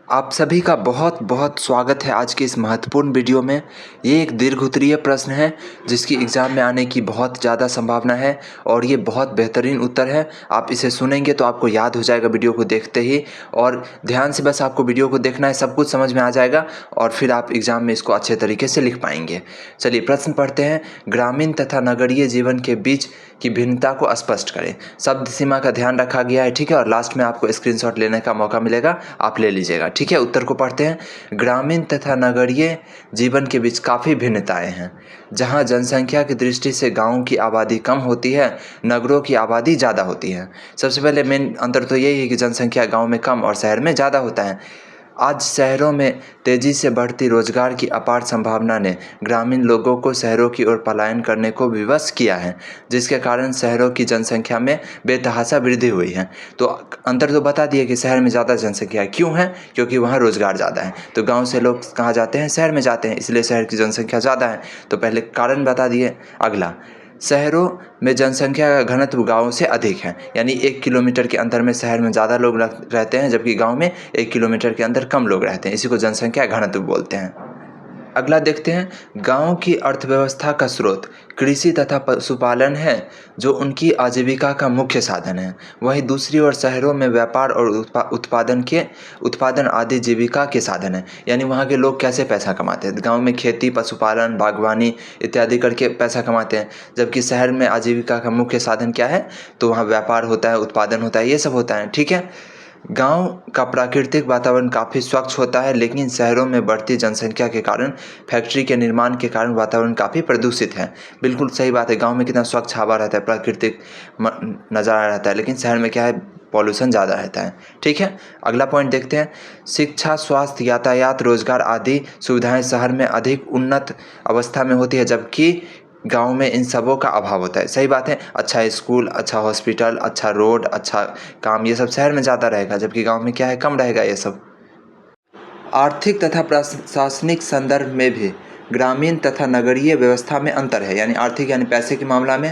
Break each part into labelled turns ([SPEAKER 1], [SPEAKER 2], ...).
[SPEAKER 1] आप सभी का बहुत बहुत स्वागत है आज की इस महत्वपूर्ण वीडियो में। ये एक दीर्घ-उत्तरीय प्रश्न है जिसकी एग्ज़ाम में आने की बहुत ज़्यादा संभावना है और ये बहुत बेहतरीन उत्तर है। आप इसे सुनेंगे तो आपको याद हो जाएगा वीडियो को देखते ही, और ध्यान से बस आपको वीडियो को देखना है, सब कुछ समझ में आ जाएगा और फिर आप एग्ज़ाम में इसको अच्छे तरीके से लिख पाएंगे। चलिए प्रश्न पढ़ते हैं। ग्रामीण तथा नगरीय जीवन के बीच की भिन्नता को स्पष्ट करें। शब्द सीमा का ध्यान रखा गया है, ठीक है, और लास्ट में आपको स्क्रीनशॉट लेने का मौका मिलेगा, आप ले लीजिएगा, ठीक है। उत्तर को पढ़ते हैं। ग्रामीण तथा नगरीय जीवन के बीच काफ़ी भिन्नताएं हैं। जहां जनसंख्या की दृष्टि से गांवों की आबादी कम होती है, नगरों की आबादी ज़्यादा होती है। सबसे पहले मेन अंतर तो यही है कि जनसंख्या गांव में कम और शहर में ज़्यादा होता है। आज शहरों में तेज़ी से बढ़ती रोजगार की अपार संभावना ने ग्रामीण लोगों को शहरों की ओर पलायन करने को विवश किया है, जिसके कारण शहरों की जनसंख्या में बेतहाशा वृद्धि हुई है। तो अंतर तो बता दिए कि शहर में ज़्यादा जनसंख्या क्यों है, क्योंकि वहाँ रोजगार ज़्यादा है। तो गांव से लोग कहाँ जाते हैं, शहर में जाते हैं, इसलिए शहर की जनसंख्या ज़्यादा है। तो पहले कारण बता दिए। अगला, शहरों में जनसंख्या का घनत्व गाँव से अधिक है, यानी 1 किलोमीटर के अंतर में शहर में ज़्यादा लोग रहते हैं, जबकि गांव में 1 किलोमीटर के अंदर कम लोग रहते हैं। इसी को जनसंख्या घनत्व बोलते हैं। अगला देखते हैं। गांव की अर्थव्यवस्था का स्रोत कृषि तथा पशुपालन है, जो उनकी आजीविका का मुख्य साधन है। वहीं दूसरी ओर शहरों में व्यापार और उत्पादन आदि जीविका के साधन है, यानी वहाँ के लोग कैसे पैसा कमाते हैं। गांव में खेती, पशुपालन, बागवानी इत्यादि करके पैसा कमाते हैं, जबकि शहर में आजीविका का मुख्य साधन क्या है, तो वहाँ व्यापार होता है, उत्पादन होता है, ये सब होता है, ठीक है। गांव का प्राकृतिक वातावरण काफ़ी स्वच्छ होता है, लेकिन शहरों में बढ़ती जनसंख्या के कारण, फैक्ट्री के निर्माण के कारण वातावरण काफ़ी प्रदूषित है। बिल्कुल सही बात है, गांव में कितना स्वच्छ हवा रहता है, प्राकृतिक नज़ारा रहता है, लेकिन शहर में क्या है, पॉल्यूशन ज़्यादा रहता है, ठीक है। अगला पॉइंट देखते हैं। शिक्षा, स्वास्थ्य, यातायात, रोजगार आदि सुविधाएं शहर में अधिक उन्नत अवस्था में होती है, जबकि गांव में इन सबों का अभाव होता है। सही बात है, अच्छा स्कूल, अच्छा हॉस्पिटल, अच्छा रोड, अच्छा काम, ये सब शहर में ज़्यादा रहेगा, जबकि गांव में क्या है, कम रहेगा ये सब। आर्थिक तथा प्रशासनिक संदर्भ में भी ग्रामीण तथा नगरीय व्यवस्था में अंतर है, यानी आर्थिक यानी पैसे के मामला में,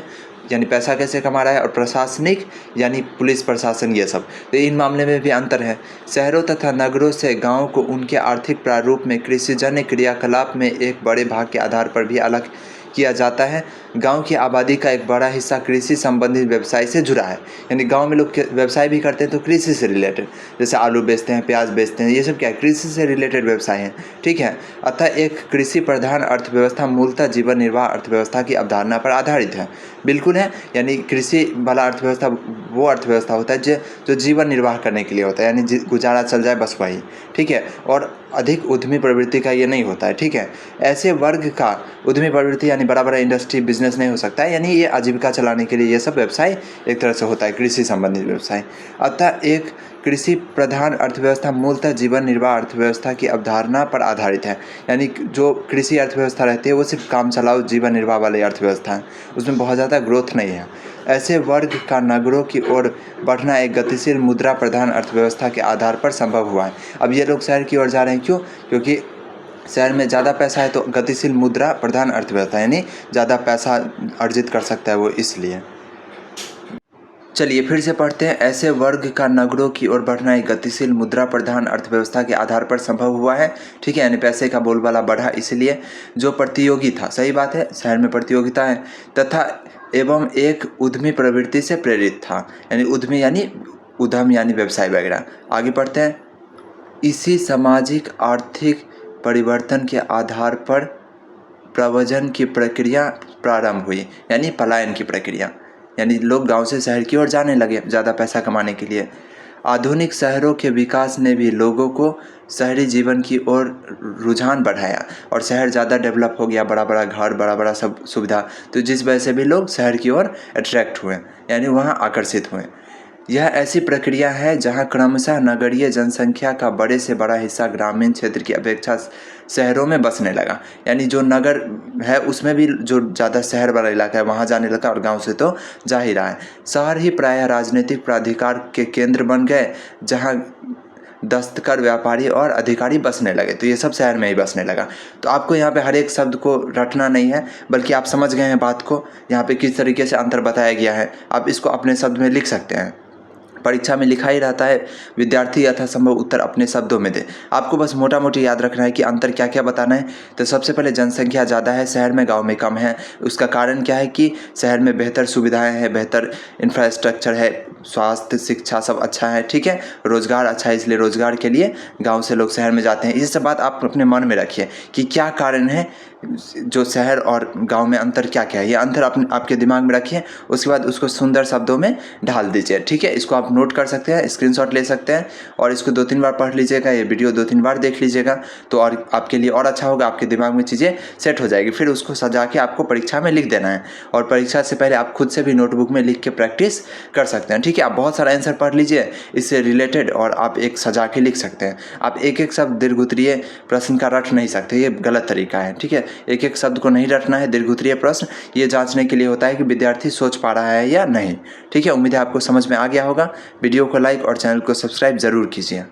[SPEAKER 1] यानी पैसा कैसे कमा रहा है, और प्रशासनिक यानी पुलिस प्रशासन, ये सब, तो इन मामले में भी अंतर है। शहरों तथा नगरों से गांव को उनके आर्थिक प्रारूप में कृषिजन्य क्रियाकलाप में एक बड़े भाग के आधार पर भी अलग किया जाता है। गांव की आबादी का एक बड़ा हिस्सा कृषि संबंधित व्यवसाय से जुड़ा है, यानी गांव में लोग व्यवसाय भी करते हैं तो कृषि से रिलेटेड, जैसे आलू बेचते हैं, प्याज बेचते हैं, ये सब क्या है, कृषि से रिलेटेड व्यवसाय हैं, ठीक है। अतः एक कृषि प्रधान अर्थव्यवस्था मूलतः जीवन निर्वाह अर्थव्यवस्था की अवधारणा पर आधारित है। बिल्कुल है, यानी कृषि वाला अर्थव्यवस्था वो अर्थव्यवस्था होता है जो जीवन निर्वाह करने के लिए होता है, यानी गुजारा चल जाए बस वही, ठीक है, और अधिक उद्यमी प्रवृत्ति का ये नहीं होता है, ठीक है। ऐसे वर्ग का उद्यमी प्रवृत्ति यानी बड़ा बड़ा इंडस्ट्री बिजनेस नहीं हो सकता है, यानी ये आजीविका चलाने के लिए ये सब व्यवसाय एक तरह से होता है, कृषि संबंधित व्यवसाय। अतः एक कृषि प्रधान अर्थव्यवस्था मूलतः जीवन निर्वाह अर्थव्यवस्था की अवधारणा पर आधारित है, यानी जो कृषि अर्थव्यवस्था रहती है वो सिर्फ काम चलाओ जीवन निर्वाह वाली अर्थव्यवस्था है, उसमें बहुत ज़्यादा ग्रोथ नहीं है। ऐसे वर्ग का नगरों की ओर बढ़ना एक गतिशील मुद्रा प्रधान अर्थव्यवस्था के आधार पर संभव हुआ है। अब ये लोग शहर की ओर जा रहे हैं, क्यों, क्योंकि शहर में ज़्यादा पैसा है, तो गतिशील मुद्रा प्रधान अर्थव्यवस्था, यानी ज़्यादा पैसा अर्जित कर सकता है वो, इसलिए। चलिए फिर से पढ़ते हैं। ऐसे वर्ग का नगरों की ओर बढ़ना एक गतिशील मुद्रा प्रधान अर्थव्यवस्था के आधार पर संभव हुआ है, ठीक है, यानी पैसे का बोलबाला बढ़ा इसलिए, जो प्रतियोगी था, सही बात है, शहर में प्रतियोगिता है, तथा एवं एक उद्यमी प्रवृत्ति से प्रेरित था, यानी उद्यमी यानी उद्यम यानी व्यवसाय वगैरह। आगे पढ़ते हैं। इसी सामाजिक आर्थिक परिवर्तन के आधार पर प्रव्रजन की प्रक्रिया प्रारंभ हुई, यानी पलायन की प्रक्रिया, यानी लोग गांव से शहर की ओर जाने लगे ज़्यादा पैसा कमाने के लिए। आधुनिक शहरों के विकास ने भी लोगों को शहरी जीवन की ओर रुझान बढ़ाया और शहर ज़्यादा डेवलप हो गया, बड़ा बड़ा घर, बड़ा बड़ा सब सुविधा, तो जिस वजह से भी लोग शहर की ओर अट्रैक्ट हुए, यानी वहाँ आकर्षित हुए। यह ऐसी प्रक्रिया है जहां क्रमशः नगरीय जनसंख्या का बड़े से बड़ा हिस्सा ग्रामीण क्षेत्र की अपेक्षा शहरों में बसने लगा, यानी जो नगर है उसमें भी जो ज़्यादा शहर वाला इलाका है वहाँ जाने लगा, और गांव से तो जा ही रहा है। शहर ही प्रायः राजनीतिक प्राधिकार के केंद्र बन गए, जहां दस्तकर, व्यापारी और अधिकारी बसने लगे, तो ये सब शहर में ही बसने लगा। तो आपको यहाँ पे हर एक शब्द को रटना नहीं है, बल्कि आप समझ गए हैं बात को, यहाँ पे किस तरीके से अंतर बताया गया है, आप इसको अपने शब्द में लिख सकते हैं। परीक्षा में लिखा ही रहता है, विद्यार्थी यथासंभव उत्तर अपने शब्दों में दे। आपको बस मोटा मोटी याद रखना है कि अंतर क्या क्या बताना है। तो सबसे पहले जनसंख्या ज़्यादा है शहर में, गांव में कम है। उसका कारण क्या है कि शहर में बेहतर सुविधाएं हैं, बेहतर इंफ्रास्ट्रक्चर है, स्वास्थ्य शिक्षा सब अच्छा है, ठीक है, रोज़गार अच्छा है, इसलिए रोज़गार के लिए गाँव से लोग शहर में जाते हैं। ये सब बात आप अपने मन में रखिए कि क्या कारण है जो शहर और गांव में अंतर क्या क्या है। ये अंतर आपके दिमाग में रखिए, उसके बाद उसको सुंदर शब्दों में ढाल दीजिए, ठीक है। इसको आप नोट कर सकते हैं, स्क्रीनशॉट ले सकते हैं और इसको 2-3 बार पढ़ लीजिएगा, ये वीडियो 2-3 बार देख लीजिएगा तो और आपके लिए और अच्छा होगा, आपके दिमाग में चीज़ें सेट हो जाएगी। फिर उसको सजा के आपको परीक्षा में लिख देना है और परीक्षा से पहले आप खुद से भी नोटबुक में लिख के प्रैक्टिस कर सकते हैं, ठीक है। आप बहुत सारा आंसर पढ़ लीजिए इससे रिलेटेड और आप एक सजा के लिख सकते हैं। आप एक एक शब्द दीर्घ उत्तरीय प्रश्न का रट नहीं सकते, ये गलत तरीका है, ठीक है। एक एक शब्द को नहीं रटना है। दीर्घ उत्तरीय प्रश्न ये जांचने के लिए होता है कि विद्यार्थी सोच पा रहा है या नहीं, ठीक है। उम्मीद है आपको समझ में आ गया होगा। वीडियो को लाइक और चैनल को सब्सक्राइब जरूर कीजिए।